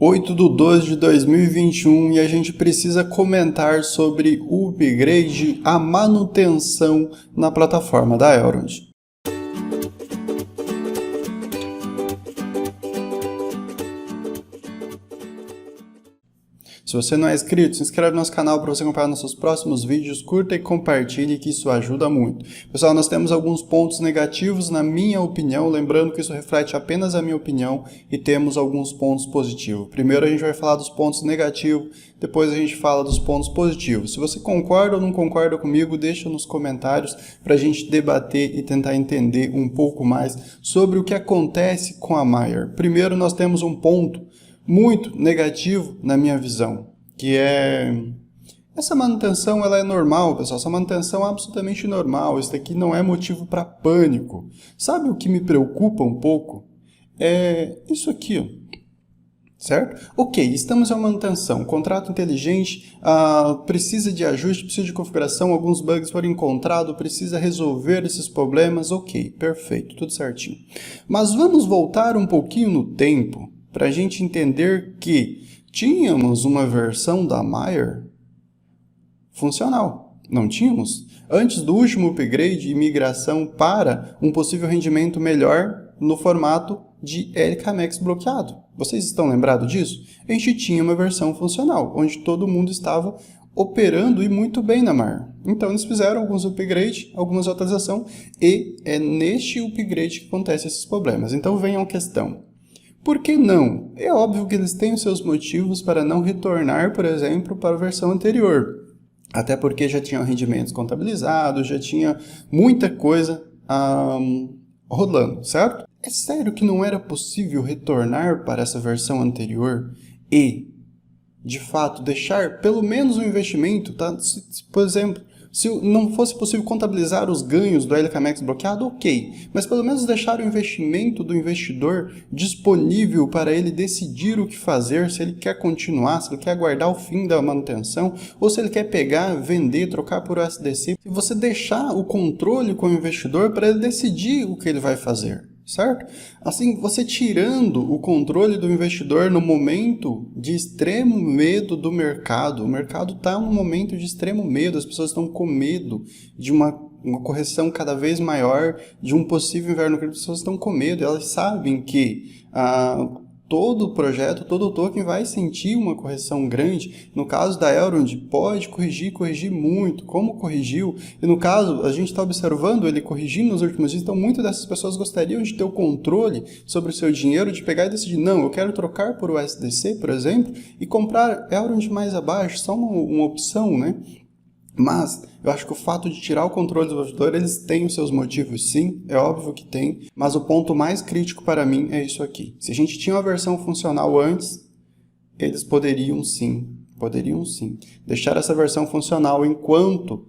8/12/2021 e a gente precisa comentar sobre o upgrade, a manutenção na plataforma da Elrond. Se você não é inscrito, se inscreve no nosso canal para você acompanhar nossos próximos vídeos, curta e compartilhe que isso ajuda muito. Pessoal, nós temos alguns pontos negativos na minha opinião, lembrando que isso reflete apenas a minha opinião e temos alguns pontos positivos. Primeiro a gente vai falar dos pontos negativos, depois a gente fala dos pontos positivos. Se você concorda ou não concorda comigo, deixa nos comentários para a gente debater e tentar entender um pouco mais sobre o que acontece com a Maier. Primeiro nós temos um ponto muito negativo na minha visão, que é essa manutenção. Ela é normal, pessoal, essa manutenção é absolutamente normal, isso daqui não é motivo para pânico. Sabe o que me preocupa um pouco? É isso aqui, ó. Certo? Ok, estamos em uma manutenção, contrato inteligente, precisa de ajuste, precisa de configuração, alguns bugs foram encontrados, precisa resolver esses problemas, ok, perfeito, tudo certinho. Mas vamos voltar um pouquinho no tempo, para a gente entender que tínhamos uma versão da Maier funcional, não tínhamos? Antes do último upgrade e migração para um possível rendimento melhor no formato de LKMX bloqueado. Vocês estão lembrados disso? A gente tinha uma versão funcional, onde todo mundo estava operando e muito bem na Maier. Então eles fizeram alguns upgrades, algumas atualizações, e é neste upgrade que acontecem esses problemas. Então vem a questão. Por que não? É óbvio que eles têm os seus motivos para não retornar, por exemplo, para a versão anterior. Até porque já tinham rendimentos contabilizados, já tinha muita coisa rolando, certo? É sério que não era possível retornar para essa versão anterior e, de fato, deixar pelo menos um investimento, tá? Por exemplo, se não fosse possível contabilizar os ganhos do LKMX bloqueado, ok. Mas pelo menos deixar o investimento do investidor disponível para ele decidir o que fazer, se ele quer continuar, se ele quer aguardar o fim da manutenção, ou se ele quer pegar, vender, trocar por USDC. E você deixar o controle com o investidor para ele decidir o que ele vai fazer. Certo? Assim, você tirando o controle do investidor no momento de extremo medo do mercado. O mercado está num momento de extremo medo, as pessoas estão com medo de uma correção cada vez maior, de um possível inverno cripto. As pessoas estão com medo, elas sabem que todo o projeto, todo o token vai sentir uma correção grande. No caso da Elrond, pode corrigir muito, como corrigiu. E no caso, a gente está observando ele corrigindo nos últimos dias, então muitas dessas pessoas gostariam de ter o controle sobre o seu dinheiro, de pegar e decidir, não, eu quero trocar por USDC, por exemplo, e comprar Elrond mais abaixo, só uma opção, né? Mas eu acho que o fato de tirar o controle do investidor, eles têm os seus motivos, sim, é óbvio que tem, mas o ponto mais crítico para mim é isso aqui. Se a gente tinha uma versão funcional antes, eles poderiam sim, deixar essa versão funcional enquanto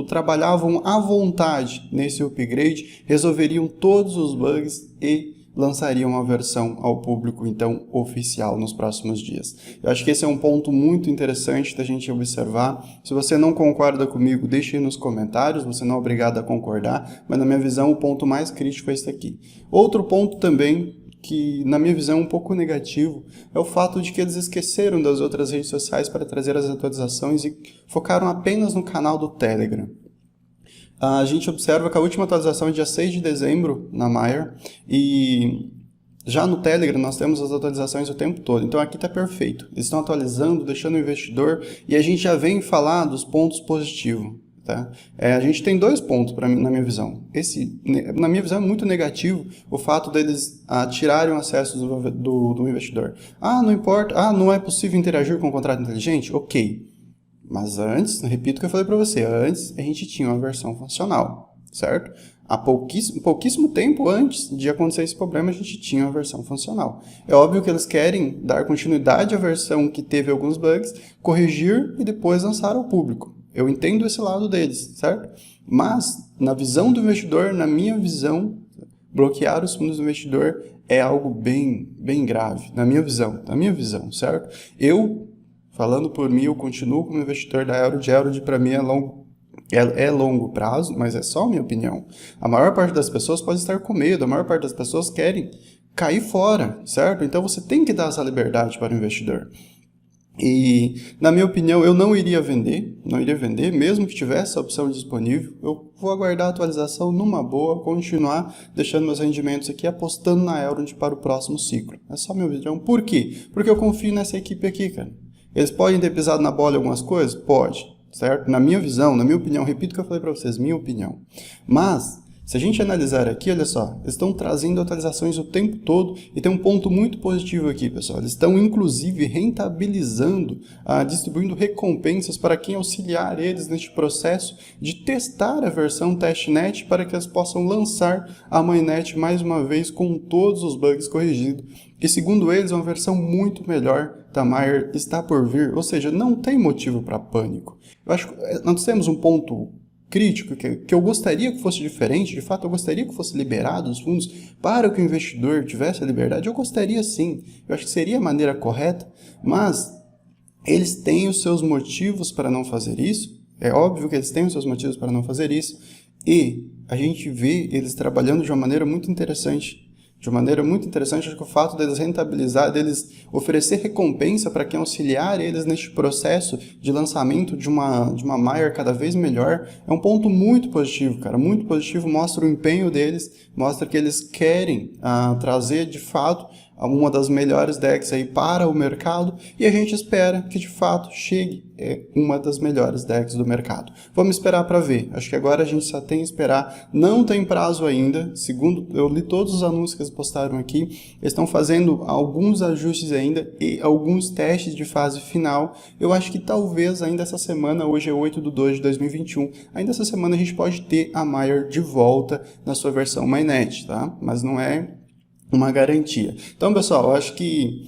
trabalhavam à vontade nesse upgrade, resolveriam todos os bugs e lançariam uma versão ao público, então, oficial nos próximos dias. Eu acho que esse é um ponto muito interessante da gente observar. Se você não concorda comigo, deixe aí nos comentários, você não é obrigado a concordar, mas na minha visão o ponto mais crítico é esse aqui. Outro ponto também, que na minha visão é um pouco negativo, é o fato de que eles esqueceram das outras redes sociais para trazer as atualizações e focaram apenas no canal do Telegram. A gente observa que a última atualização é dia 6 de dezembro na Maier e já no Telegram nós temos as atualizações o tempo todo. Então aqui está perfeito. Eles estão atualizando, deixando o investidor e a gente já vem falar dos pontos positivos. Tá? A gente tem dois pontos na minha visão. Na minha visão é muito negativo o fato deles tirarem o acesso do investidor. Não importa, não é possível interagir com o contrato inteligente? Ok. Mas antes, repito o que eu falei para você, antes a gente tinha uma versão funcional, certo? Há pouquíssimo tempo antes de acontecer esse problema, a gente tinha uma versão funcional. É óbvio que eles querem dar continuidade à versão que teve alguns bugs, corrigir e depois lançar ao público. Eu entendo esse lado deles, certo? Mas, na visão do investidor, na minha visão, bloquear os fundos do investidor é algo bem grave, na minha visão, certo? Falando por mim, eu continuo como investidor da Elrond. Elrond para mim é longo prazo, mas é só a minha opinião. A maior parte das pessoas pode estar com medo, a maior parte das pessoas querem cair fora, certo? Então você tem que dar essa liberdade para o investidor. E, na minha opinião, eu não iria vender, mesmo que tivesse a opção disponível. Eu vou aguardar a atualização numa boa, continuar deixando meus rendimentos aqui, apostando na Elrond para o próximo ciclo. É só minha visão. Por quê? Porque eu confio nessa equipe aqui, cara. Eles podem ter pisado na bola em algumas coisas? Pode, certo? Na minha visão, na minha opinião, repito o que eu falei para vocês, minha opinião. Mas, se a gente analisar aqui, olha só, eles estão trazendo atualizações o tempo todo e tem um ponto muito positivo aqui, pessoal. Eles estão, inclusive, rentabilizando, distribuindo recompensas para quem auxiliar eles neste processo de testar a versão testnet para que eles possam lançar a mainnet mais uma vez com todos os bugs corrigidos. E, segundo eles, uma versão muito melhor da Maiar está por vir, ou seja, não tem motivo para pânico. Eu acho que nós temos um ponto crítico, que eu gostaria que fosse diferente, de fato eu gostaria que fosse liberado os fundos para que o investidor tivesse a liberdade, eu gostaria sim, eu acho que seria a maneira correta, mas eles têm os seus motivos para não fazer isso, é óbvio que eles têm os seus motivos para não fazer isso, e a gente vê eles trabalhando de uma maneira muito interessante. Acho que o fato deles rentabilizar, deles oferecer recompensa para quem auxiliar eles neste processo de lançamento de uma Maiar cada vez melhor, é um ponto muito positivo, cara, muito positivo, mostra o empenho deles, mostra que eles querem trazer de fato uma das melhores DEX aí para o mercado e a gente espera que de fato chegue uma das melhores DEX do mercado. Vamos esperar para ver, acho que agora a gente só tem que esperar, não tem prazo ainda, segundo eu li todos os anúncios que eles postaram aqui, eles estão fazendo alguns ajustes ainda e alguns testes de fase final, eu acho que talvez ainda essa semana, hoje é 8/2/2021, ainda essa semana a gente pode ter a Maiar de volta na sua versão mainnet, tá? Mas não é uma garantia. Então, pessoal, eu acho que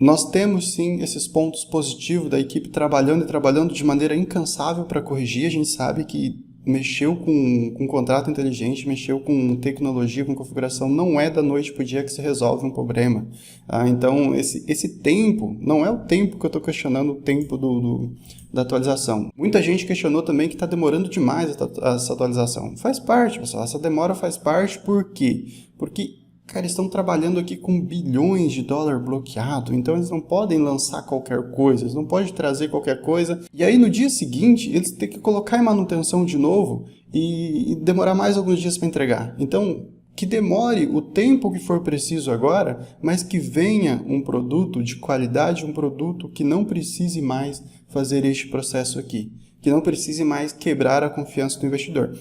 nós temos sim esses pontos positivos da equipe trabalhando de maneira incansável para corrigir. A gente sabe que mexeu com contrato inteligente, mexeu com tecnologia, com configuração, não é da noite para o dia que se resolve um problema. Então, esse tempo, não é o tempo que eu estou questionando, o tempo da atualização. Muita gente questionou também que está demorando demais essa atualização. Faz parte, pessoal, essa demora faz parte, por quê? Porque, cara, eles estão trabalhando aqui com bilhões de dólar bloqueado, então eles não podem lançar qualquer coisa, eles não podem trazer qualquer coisa, e aí no dia seguinte eles têm que colocar em manutenção de novo e demorar mais alguns dias para entregar. Então, que demore o tempo que for preciso agora, mas que venha um produto de qualidade, um produto que não precise mais fazer este processo aqui, que não precise mais quebrar a confiança do investidor.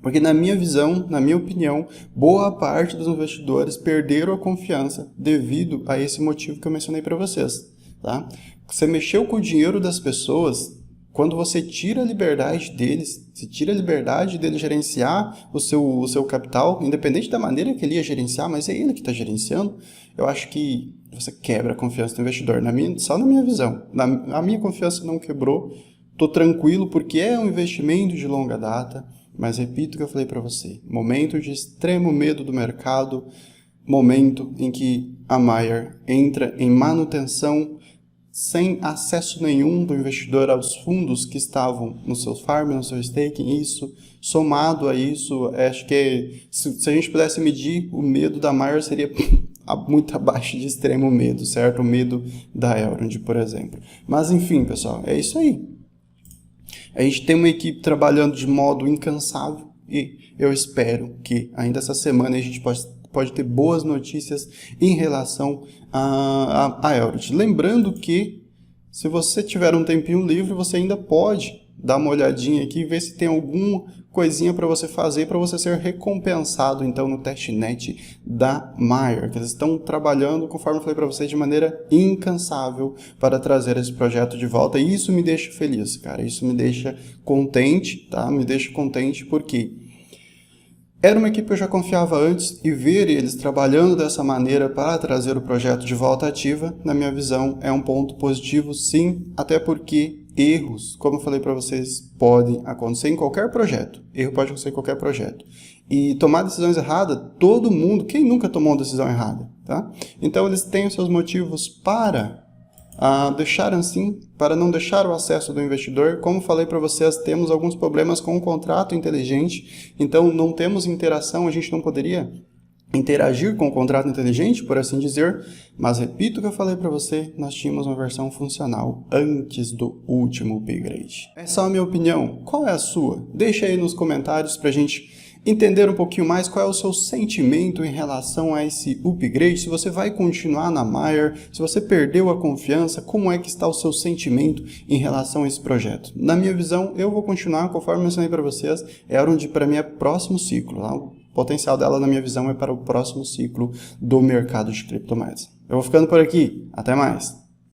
Porque na minha visão, na minha opinião, boa parte dos investidores perderam a confiança devido a esse motivo que eu mencionei para vocês. Tá? Você mexeu com o dinheiro das pessoas, quando você tira a liberdade deles, se tira a liberdade dele gerenciar o seu capital, independente da maneira que ele ia gerenciar, mas é ele que está gerenciando, eu acho que você quebra a confiança do investidor, só na minha visão. A minha confiança não quebrou, estou tranquilo porque é um investimento de longa data, mas repito o que eu falei para você, momento de extremo medo do mercado, momento em que a Maiar entra em manutenção sem acesso nenhum do investidor aos fundos que estavam no seu farm, no seu staking, isso, somado a isso, acho que se a gente pudesse medir o medo da Maiar seria muito abaixo de extremo medo, certo? O medo da Elrond, por exemplo. Mas enfim, pessoal, é isso aí. A gente tem uma equipe trabalhando de modo incansável e eu espero que ainda essa semana a gente pode ter boas notícias em relação a Elrond. Lembrando que se você tiver um tempinho livre, você ainda pode dar uma olhadinha aqui e ver se tem alguma coisinha para você fazer, para você ser recompensado então no testnet da Maiar, que eles estão trabalhando, conforme eu falei para vocês, de maneira incansável para trazer esse projeto de volta, e isso me deixa feliz, cara, isso me deixa contente, tá? Me deixa contente porque era uma equipe que eu já confiava antes e ver eles trabalhando dessa maneira para trazer o projeto de volta ativa, na minha visão, é um ponto positivo sim, até porque erros, como eu falei para vocês, podem acontecer em qualquer projeto. Erro pode acontecer em qualquer projeto. E tomar decisões erradas, todo mundo, quem nunca tomou uma decisão errada, tá? Então eles têm os seus motivos para deixar assim, para não deixar o acesso do investidor. Como falei para vocês, temos alguns problemas com o contrato inteligente, então não temos interação, a gente não poderia interagir com o contrato inteligente, por assim dizer, mas repito o que eu falei para você, nós tínhamos uma versão funcional antes do último upgrade. Essa é a minha opinião, qual é a sua? Deixa aí nos comentários para a gente entender um pouquinho mais qual é o seu sentimento em relação a esse upgrade, se você vai continuar na Maier, se você perdeu a confiança, como é que está o seu sentimento em relação a esse projeto. Na minha visão, eu vou continuar, conforme eu mencionei para vocês, é hora de, para mim, é próximo ciclo, tá? O potencial dela, na minha visão, é para o próximo ciclo do mercado de criptomoedas. Eu vou ficando por aqui, até mais!